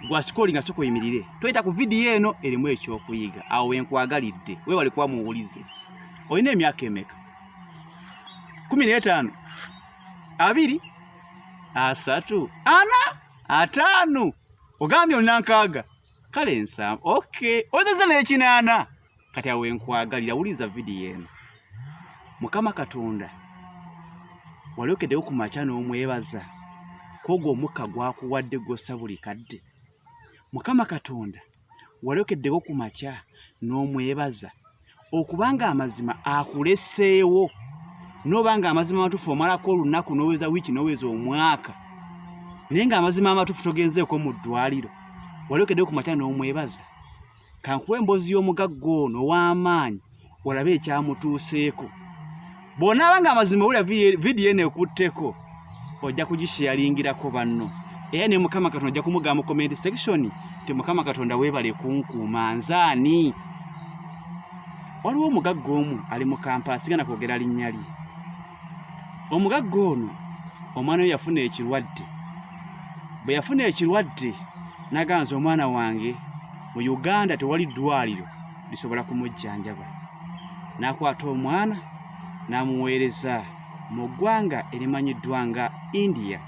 gwa scrolling asoko yimirire toyita ku video eno erimu ekyokuyiga awo wenkwagalidde we bali kwa muwulize oyina emyaka emeka 15 2 3 4 5 ogambye onankaaga kale nsamba okay ozaza n'ekinaana kati awo wenkwagalira wuliza video eno Mukama Katonda waliokeddewo ku makya n'omwebaza kogo omukka gwakuwadde gwossa buli kadde Mukama Katonda waliokeddewo ku makya n'omwebaza okubanga amazima akuleseewo n'obanga amazima amatuufu omalako olunaku n'oweza wiiki n'oweza omwaka naye nga amazima amatuufu togenzeeko mu ddwaliro waliokeddewo ku makya n'omwebaza kankuwa emboozi y'omugagga ono ow'amaanyi olabe ekyamutuuseeko bw'onaabanga amazima wulira vidiyo eno ekutteko ojja kugishyalingirako banno era ne Mukama Katonda ojja kumugamba mu comment section ti Mukama Katonda weebale kunkuuma nzaani waliwo omugagga omu ali mu kampasi sigana kwogera linnya lye omugagga ono omwana we yafuna ekirwadde bwe yafuna ekirwadde n'aganza omwana wange mu Uganda tewali ddwaliro lisobola kumujjanjaba n'akwata omwana n'amuweereza mu ggwanga erimanyiddwa nga India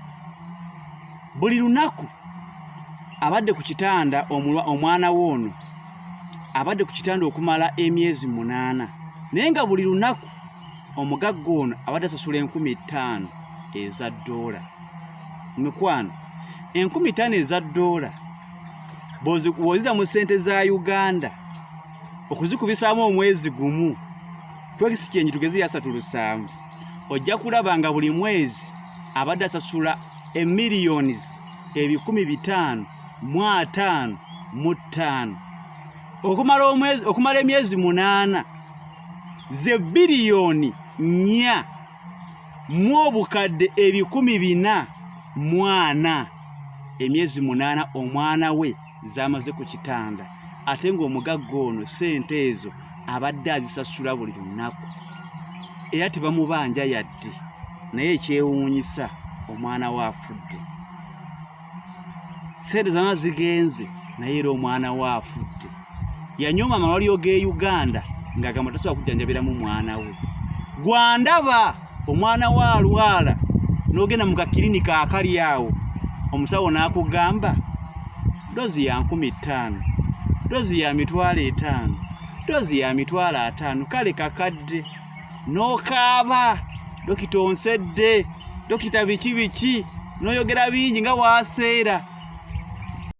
buli lunaku abadde ku kitanda omwana w'ono abadde ku kitanda okumala emyezi 8 naye nga buli lunaku omugagga ono abadde asasula 15,000 eza $. Mikwano 15,000 eza $. Bw'oziza mu ssente za Uganda okuzikubisaamu omwezi gumu twekisi kyenyi tugezi ya 37 ojja kulaba nga buli mwezi abadde asasula millions 555 okumala emyezi 8 ze biliyoni 4 mu obukadde 440 emyezi 8 omwana we zamaze ku kitanda ate ng'omugagga ono ssente ezo abadde azisasula buli lunaku era tebamubanja yadde naye ekyewuunyisa omwana we afudde ssente zonna zigenze naye era omwana we afudde yanyooma amalwaliro g'e Uganda ng'agamba tasobola kujjanjabiramu mwana we gwandaba omwana we alwala n'ogenda mu kakilinika akali awo omusawo n'akugamba dozi ya 15,000 dozi ya 5,000 dozi ya 5,000 kale kakadde n'okaaba dokita onsedde dokita biki n'oyogera bingi nga waaseera